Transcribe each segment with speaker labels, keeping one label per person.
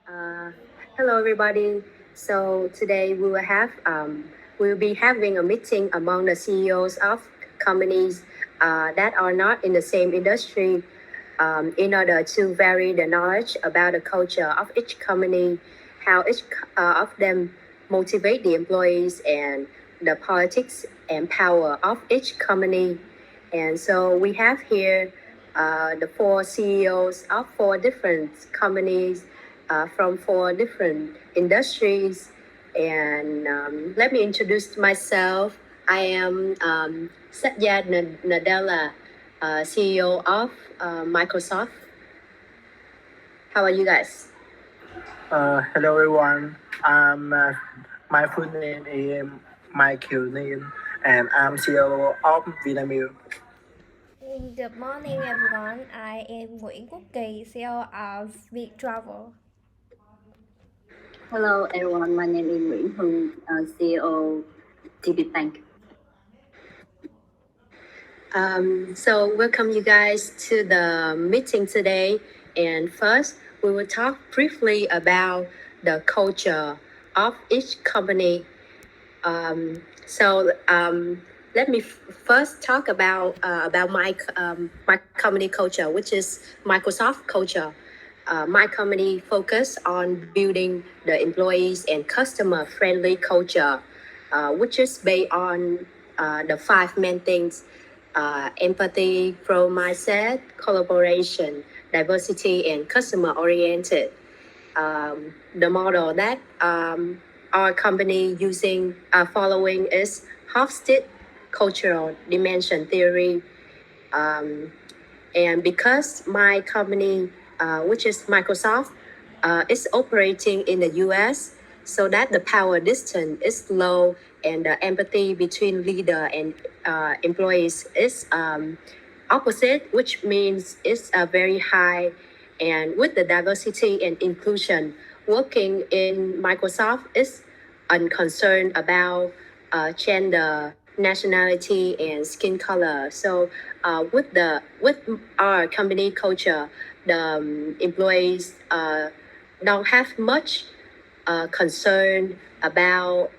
Speaker 1: Uh, Hello, everybody. So today we will be having a meeting among the CEOs of companies that are not in the same industry in order to vary the knowledge about the culture of each company, how each of them motivate the employees, and the politics and power of each company. And so we have here the four CEOs of four different companies from four different industries. And let me introduce myself. I am Satya Nadella, CEO of Microsoft. How are you guys?
Speaker 2: Hello everyone. My full name is Michael Nin, and I'm CEO of Vinamilk.
Speaker 3: Good morning, everyone. I am Nguyễn Quốc Kỳ, CEO of Vietravel.
Speaker 4: Hello everyone, my name is Nguyễn Hưng, CEO TP Bank.
Speaker 1: So welcome you guys to the meeting today. And first, we will talk briefly about the culture of each company. Let me first talk about my company culture, which is Microsoft culture. My company focus on building the employees and customer friendly culture, which is based on the five main things: empathy, growth mindset, collaboration, diversity, and customer oriented. The model that our company using following is Hofstede cultural dimension theory. And because my company, which is Microsoft, is operating in the US, so that the power distance is low and the empathy between leader and employees is opposite, which means it's very high. And with the diversity and inclusion, working in Microsoft is unconcerned about gender, nationality, and skin color. So with our company culture, the employees don't have much concern about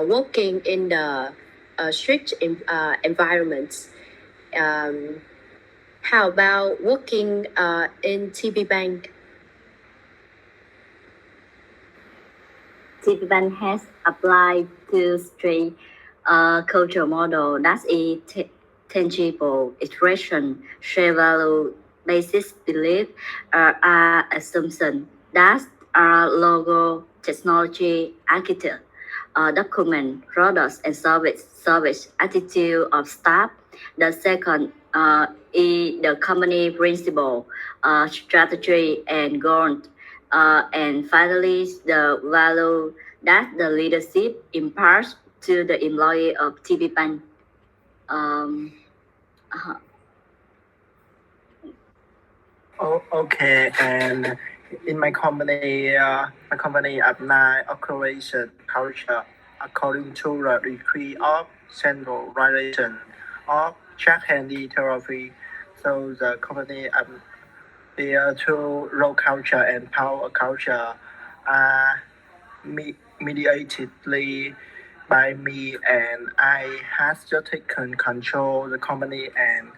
Speaker 1: working in the strict environments. Um, how about working in TP Bank?
Speaker 4: TP Bank has applied to straight culture model that is tangible expression, share value, basis belief, are assumption that are logo, technology, architect, document, products, and service attitude of staff. The second is the company principle, strategy, and goal. And finally, the value that the leadership imparts to the employee of TP Bank. Um, uh,
Speaker 2: Okay, and in my company apply operation culture according to the degree of centralization of check handy therapy. So the company there to low culture and power culture are mediatedly by me, and I has just taken control the company and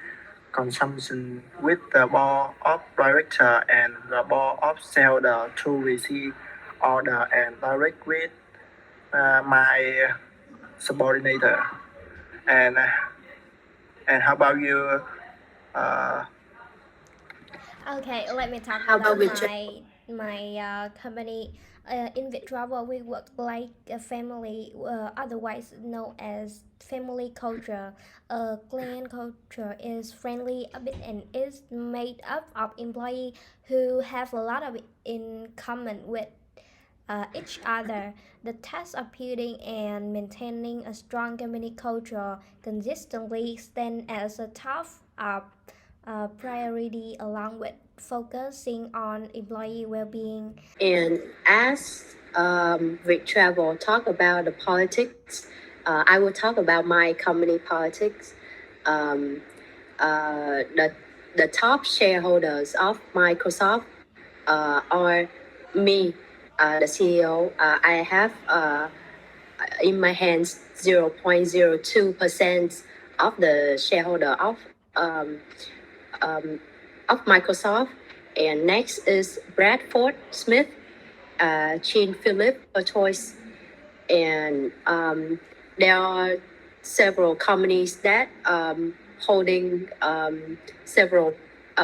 Speaker 2: consumption with the board of director and the board of seller to receive order and direct with my subordinator. And and how about you? Uh,
Speaker 3: Okay, let me talk
Speaker 1: How about
Speaker 3: about
Speaker 1: with
Speaker 3: my company. In Vietravel, we work like a family, otherwise known as family culture. Clan culture is friendly, a bit, and is made up of employees who have a lot of in common with each other. The task of building and maintaining a strong company culture consistently stand as a top of priority along with focusing on employee well-being.
Speaker 1: And as Rick Travel talk about the politics, I will talk about my company politics. Um, the top shareholders of Microsoft are me, the CEO, I have in my hands 0.02% of the shareholder um, of Microsoft. And next is Bradford Smith, Jean Philip Choice, and there are several companies that holding several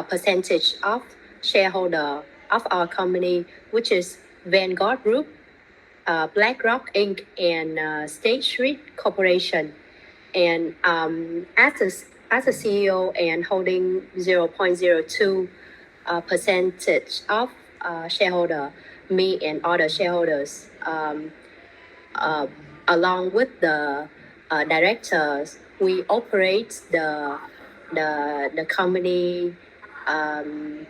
Speaker 1: percentage of shareholder of our company, which is Vanguard Group, BlackRock Inc., and State Street Corporation. And as a CEO and holding 0.02 percentage of shareholder, me and other shareholders, uh, along with the directors, we operate the company, um,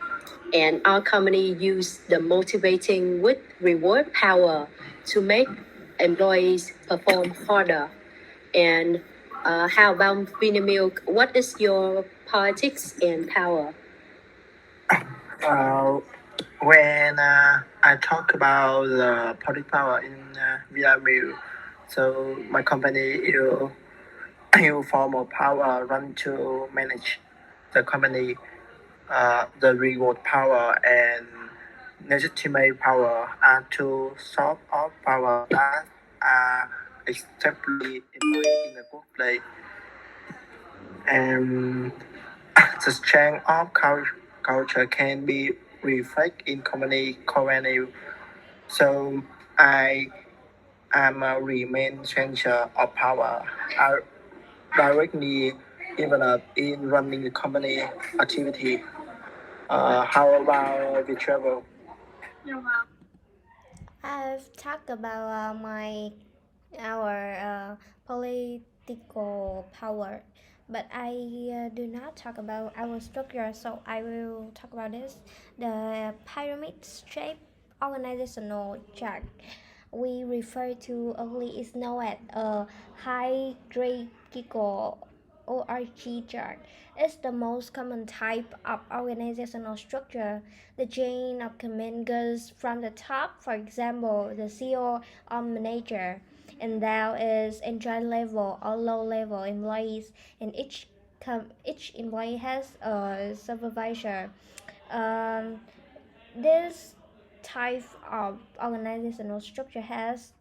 Speaker 1: and our company use the motivating with reward power to make employees perform harder. And how about Vinamilk? What is your politics and power?
Speaker 2: Uh, when I talk about the public power in Vinamilk, so my company you form a power run to manage the company, the reward power and legitimate power are two sort of power that are extremely employed in the workplace. And the strength of culture can be reflected in company core value. So I am a remain center of power. I directly involved in running the company activity. How about the travel?
Speaker 3: I've talked about my our political power, but I do not talk about our structure. So I will talk about this. The pyramid shape organizational chart we refer to early is known as a hierarchical ORG chart. It's the most common type of organizational structure. The chain of command goes from the top, for example, the CEO or manager, and down is entry level or low level employees, and each employee has a supervisor. Um, this type of organizational structure has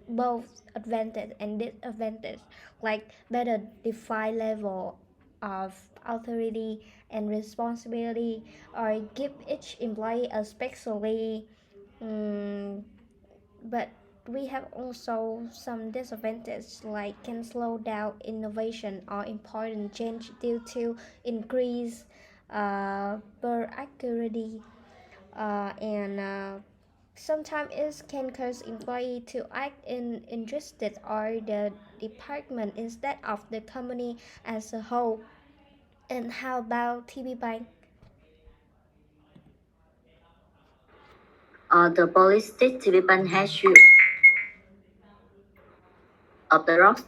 Speaker 3: both advantage and disadvantage, like better defined level of authority and responsibility, or give each employee a specially. um, but we have also some disadvantages like can slow down innovation or important change due to increased bureaucracy, and sometimes it can cause employee to act in interested or the department instead of the company as a whole. And how about TB Bank?
Speaker 4: The ballistic Taliban has you of the rocks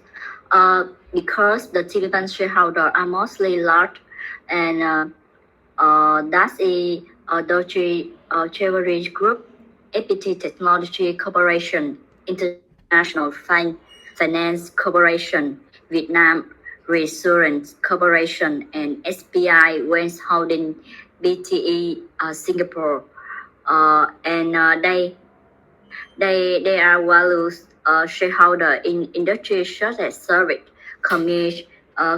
Speaker 4: because the Taliban shareholders are mostly large and that's a Deutsche Treasury Group, APT Technology Corporation, International Finance Corporation, Vietnam Reassurance Corporation, and SPI Wealth Holding BTE Singapore. And they are values shareholder in industries such as service, commerce,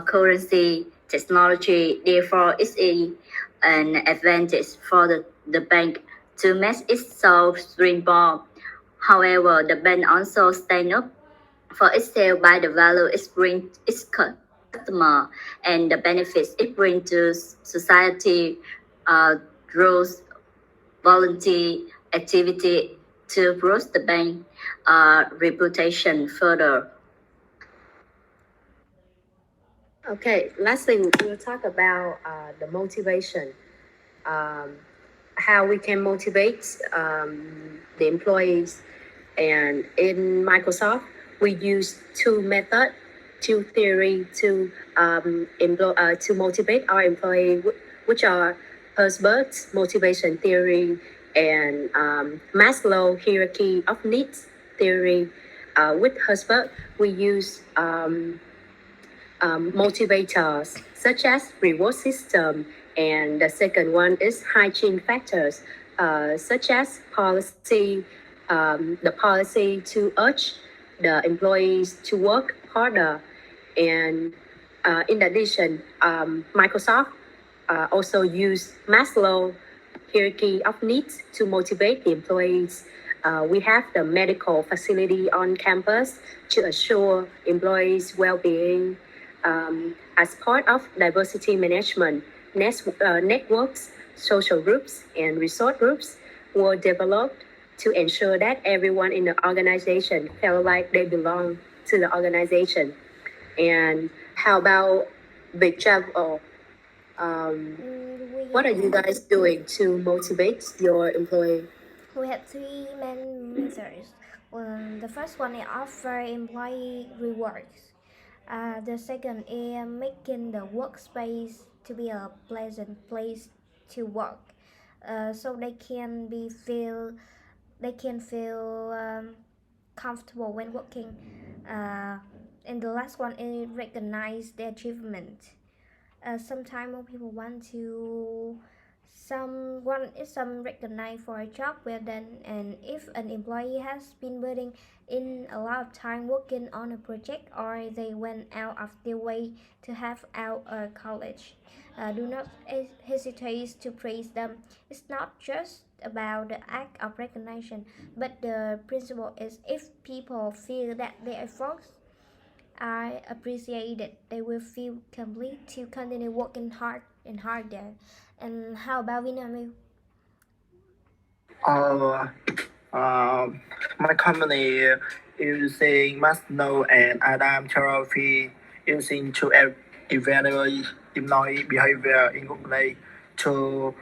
Speaker 4: currency, technology. Therefore, it's an advantage for the bank to match itself springboard. However, the bank also stand up for itself by the value it brings its customer and the benefits it brings to society, growth, volunteer activity to boost the bank reputation further.
Speaker 1: Okay, lastly, we'll talk about the motivation, um, how we can motivate the employees. And in Microsoft, we use two method, two theory to motivate our employee, which are Herzberg's motivation theory and Maslow hierarchy of needs theory. With Herzberg, we use motivators such as reward system, and the second one is hygiene factors such as the policy to urge the employees to work harder. And in addition, Microsoft also use Maslow hierarchy of needs to motivate the employees. We have the medical facility on campus to assure employees' well-being. As part of diversity management, networks, social groups, and resort groups were developed to ensure that everyone in the organization felt like they belong to the organization. And how about big travel? What are you guys doing to motivate your employee?
Speaker 3: We have three main methods. The first one is offer employee rewards. The second is making the workspace to be a pleasant place to work, so they can feel comfortable when working. Uh, and the last one is recognize the achievement. Sometimes more people want to some recognized for a job well done, and if an employee has been putting in a lot of time working on a project, or they went out of their way to have out a college, do not hesitate to praise them. It's not just about the act of recognition, but the principle is if people feel that their efforts I appreciate it. They will feel complete to continue working hard and harder. And how about Vinamilk?
Speaker 2: Uh, um, my company using Maslow and Adam therapy using to evaluate employee behavior in workplace to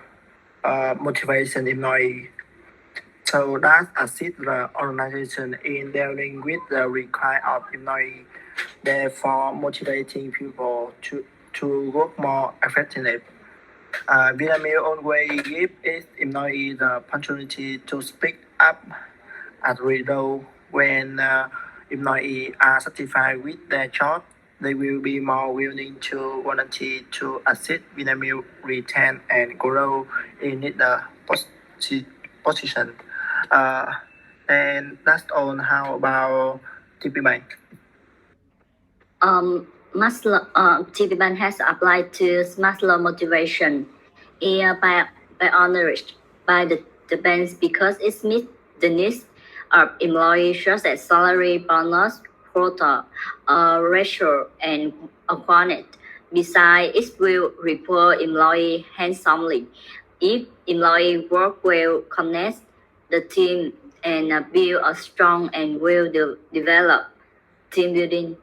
Speaker 2: motivation employee. So that assist the organization in dealing with the requirement of employee, therefore motivating people to work more effectively. Vietnamese always give its employees the opportunity to speak up at riddle when employees are satisfied with their job. They will be more willing to volunteer to assist Vietnamese retain and grow in the position. Uh, and that's all. How about TP Bank?
Speaker 4: TPBAN has applied to Maslow motivation by honored by the banks because it meets the needs of employees such as salary, bonus, quota, ratio, and quantity. Besides, it will reward employee handsomely. If employee work well, connect the team and build a strong and well developed team building.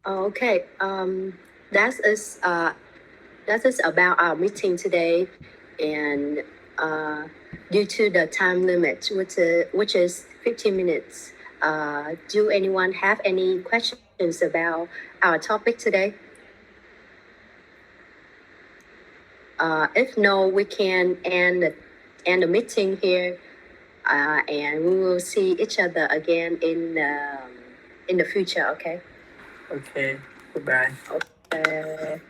Speaker 1: Okay, that is about our meeting today, and due to the time limit, which is 15 minutes, do anyone have any questions about our topic today? If no, we can end the meeting here, and we will see each other again in the future. Okay.
Speaker 2: Okay, goodbye.
Speaker 1: Okay.